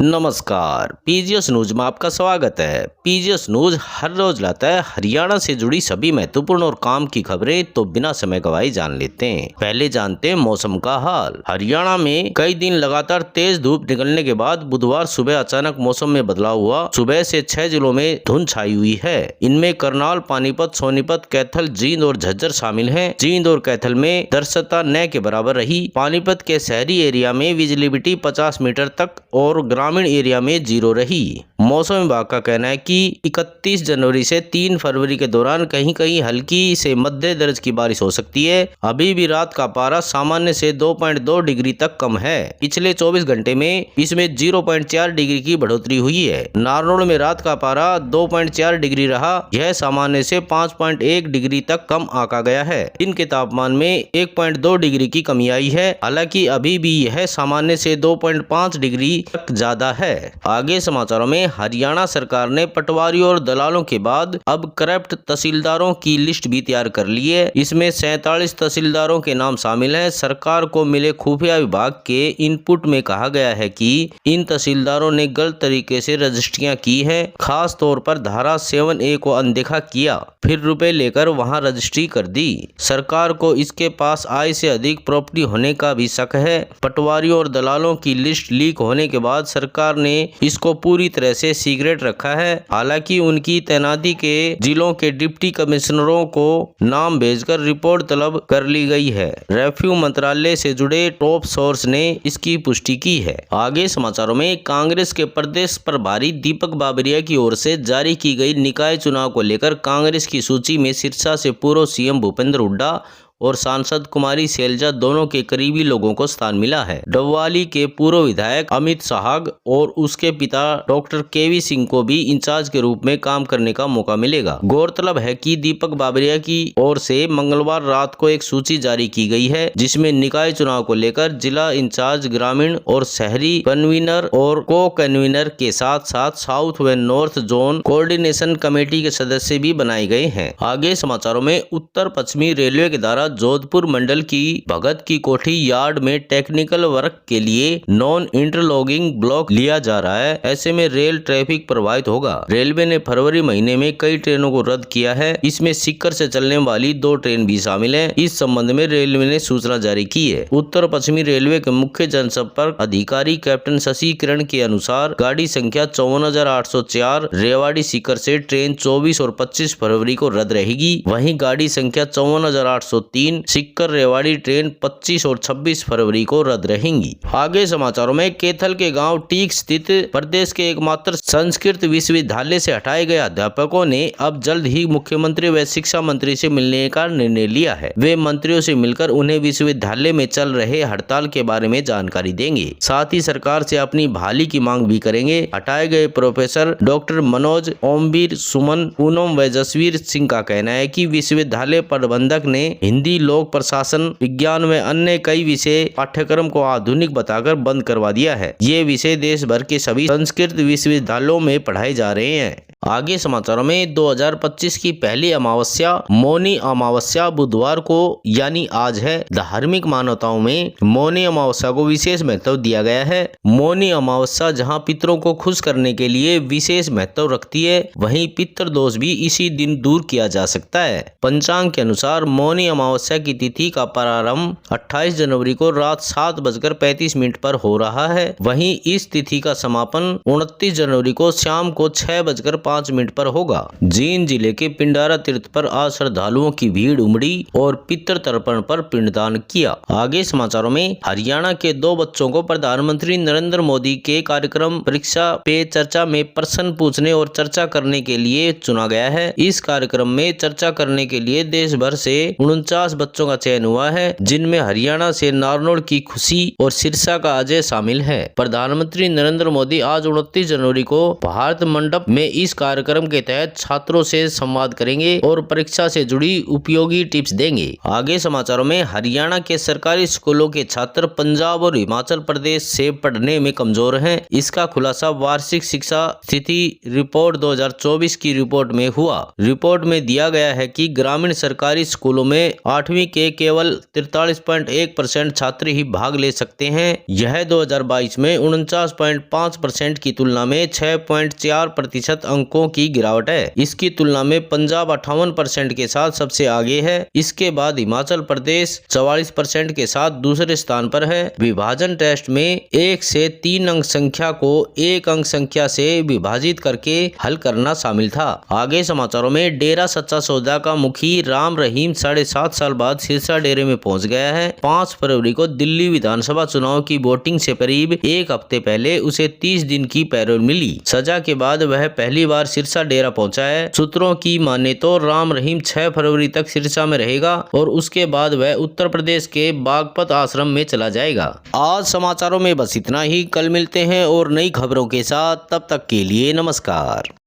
नमस्कार, PGS news में आपका स्वागत है। पीजीएस न्यूज हर रोज लाता है हरियाणा से जुड़ी सभी महत्वपूर्ण और काम की खबरें, तो बिना समय गवाए जान लेते हैं। पहले जानते हैं मौसम का हाल। हरियाणा में कई दिन लगातार तेज धूप निकलने के बाद बुधवार सुबह अचानक मौसम में बदलाव हुआ। सुबह से 6 जिलों में धुंध छाई हुई है। इनमें करनाल, पानीपत, सोनीपत, कैथल, जींद और झज्जर शामिल है। जींद और कैथल में दृश्यता न के बराबर रही। पानीपत के शहरी एरिया में विजिबिलिटी 50 मीटर तक और ग्रामीण एरिया में 0 रही। मौसम विभाग का कहना है कि 31 जनवरी से 3 फरवरी के दौरान कहीं कहीं हल्की से मध्य दर्ज की बारिश हो सकती है। अभी भी रात का पारा सामान्य से 2.2 डिग्री तक कम है। पिछले 24 घंटे में इसमें 0.4 डिग्री की बढ़ोतरी हुई है। नारनौल में रात का पारा 2.4 डिग्री रहा। यह सामान्य से 5.1 डिग्री तक कम आंका गया है। दिन के तापमान में 1.2 डिग्री की कमी आई है। हालांकि अभी भी यह सामान्य से 2.5 डिग्री तक ज्यादा है। आगे समाचारों में हरियाणा सरकार ने पटवारियों और दलालों के बाद अब करप्ट तहसीलदारों की लिस्ट भी तैयार कर ली है। इसमें 47 तहसीलदारों के नाम शामिल हैं। सरकार को मिले खुफिया विभाग के इनपुट में कहा गया है कि इन तहसीलदारों ने गलत तरीके से रजिस्ट्रियां की हैं। खास तौर पर धारा 7A को अनदेखा किया, फिर रुपए लेकर वहां रजिस्ट्री कर दी। सरकार को इसके पास आय से अधिक प्रॉपर्टी होने का भी शक है। पटवारियों और दलालों की लिस्ट लीक होने के बाद सरकार ने इसको पूरी तरह से सीक्रेट रखा है। हालांकि उनकी तैनाती के जिलों के डिप्टी कमिश्नरों को नाम भेजकर रिपोर्ट तलब कर ली गई है। रेवेन्यू मंत्रालय से जुड़े टॉप सोर्स ने इसकी पुष्टि की है। आगे समाचारों में कांग्रेस के प्रदेश प्रभारी दीपक बाबरिया की ओर से जारी की गई निकाय चुनाव को लेकर कांग्रेस की सूची में सिरसा से पूर्व सीएम भूपेंद्र हुड्डा और सांसद कुमारी शैलजा दोनों के करीबी लोगों को स्थान मिला है। डबवाली के पूर्व विधायक अमित साहग और उसके पिता डॉक्टर केवी सिंह को भी इंचार्ज के रूप में काम करने का मौका मिलेगा। गौरतलब है कि दीपक बाबरिया की ओर से मंगलवार रात को एक सूची जारी की गई है, जिसमें निकाय चुनाव को लेकर जिला इंचार्ज, ग्रामीण और शहरी कन्वीनर और को कन्वीनर के साथ साथ साउथ व नॉर्थ जोन कोऑर्डिनेशन कमेटी के सदस्य भी बनाए गए हैं। आगे समाचारों में उत्तर पश्चिमी रेलवे के द्वारा जोधपुर मंडल की भगत की कोठी यार्ड में टेक्निकल वर्क के लिए नॉन इंटरलॉकिंग ब्लॉक लिया जा रहा है। ऐसे में रेल ट्रैफिक प्रभावित होगा। रेलवे ने फरवरी महीने में कई ट्रेनों को रद्द किया है। इसमें सीकर से चलने वाली 2 ट्रेन भी शामिल है। इस संबंध में रेलवे ने सूचना जारी की है। उत्तर पश्चिमी रेलवे के मुख्य जनसंपर्क अधिकारी कैप्टन शशि किरण के अनुसार गाड़ी संख्या 54,804 रेवाड़ी सीकर से ट्रेन 24 और 25 फरवरी को रद्द रहेगी। वहीं गाड़ी संख्या 54,803 सीकर रेवाड़ी ट्रेन 25 और 26 फरवरी को रद्द रहेंगी। आगे समाचारों में कैथल के गांव टीक स्थित प्रदेश के एकमात्र संस्कृत विश्वविद्यालय से हटाए गए अध्यापकों ने अब जल्द ही मुख्यमंत्री व शिक्षा मंत्री से मिलने का निर्णय लिया है। वे मंत्रियों से मिलकर उन्हें विश्वविद्यालय में चल रहे हड़ताल के बारे में जानकारी देंगे। साथ ही सरकार से अपनी बहाली की मांग भी करेंगे। हटाए गए प्रोफेसर डॉक्टर मनोज, ओमवीर, सुमन, पूनम व जसवीर सिंह का कहना है कि विश्वविद्यालय प्रबंधक ने हिंदी, लोक प्रशासन, विज्ञान व अन्य कई विषय पाठ्यक्रम को आधुनिक बताकर बंद करवा दिया है। ये विषय देश भर के सभी संस्कृत विश्वविद्यालयों में पढ़ाए जा रहे हैं। आगे समाचारों में 2025 की पहली अमावस्या मौनी अमावस्या बुधवार को यानी आज है। धार्मिक मान्यताओं में मौनी अमावस्या को विशेष महत्व दिया गया है। मौनी अमावस्या जहां पितरों को खुश करने के लिए विशेष महत्व रखती है, वहीं पितृ दोष भी इसी दिन दूर किया जा सकता है। पंचांग के अनुसार मौनी अमावस्या की तिथि का प्रारंभ 28 जनवरी को रात 7:35 पर हो रहा है। वहीं इस तिथि का समापन 29 जनवरी को शाम को 6:05 पर होगा। जींद जिले के पिंडारा तीर्थ पर आज श्रद्धालुओं की भीड़ उमड़ी और पितृ तर्पण पर पिंडदान किया। आगे समाचारों में हरियाणा के 2 बच्चों को प्रधानमंत्री नरेंद्र मोदी के कार्यक्रम परीक्षा पे चर्चा में प्रश्न पूछने और चर्चा करने के लिए चुना गया है। इस कार्यक्रम में चर्चा करने के लिए देश भर से 49 बच्चों का चयन हुआ है, जिनमें हरियाणा से नारनौल की खुशी और सिरसा का अजय शामिल है। प्रधानमंत्री नरेंद्र मोदी आज 29 जनवरी को भारत मंडप में इस कार्यक्रम के तहत छात्रों से संवाद करेंगे और परीक्षा से जुड़ी उपयोगी टिप्स देंगे। आगे समाचारों में हरियाणा के सरकारी स्कूलों के छात्र पंजाब और हिमाचल प्रदेश से पढ़ने में कमजोर हैं। इसका खुलासा वार्षिक शिक्षा स्थिति रिपोर्ट 2024 की रिपोर्ट में हुआ। रिपोर्ट में दिया गया है कि ग्रामीण सरकारी स्कूलों में 8वीं के केवल 43.1% छात्र ही भाग ले सकते हैं। यह 2022 में 49.5% की तुलना में 6.4% अंकों की गिरावट है। इसकी तुलना में पंजाब 58% के साथ सबसे आगे है। इसके बाद हिमाचल प्रदेश 44% के साथ दूसरे स्थान पर है। विभाजन टेस्ट में 1 से 3 अंक संख्या को 1 अंक संख्या से विभाजित करके हल करना शामिल था। आगे समाचारों में डेरा सच्चा सौदा का मुखी राम रहीम 7.5 साल बाद सिरसा डेरे में पहुंच गया है। 5 फरवरी को दिल्ली विधानसभा चुनाव की वोटिंग से करीब 1 हफ्ते पहले उसे 30 दिन की पैरोल मिली। सजा के बाद वह पहली बार सिरसा डेरा पहुंचा है। सूत्रों की माने तो राम रहीम 6 फरवरी तक सिरसा में रहेगा और उसके बाद वह उत्तर प्रदेश के बागपत आश्रम में चला जाएगा। आज समाचारों में बस इतना ही। कल मिलते हैं और नई खबरों के साथ। तब तक के लिए नमस्कार।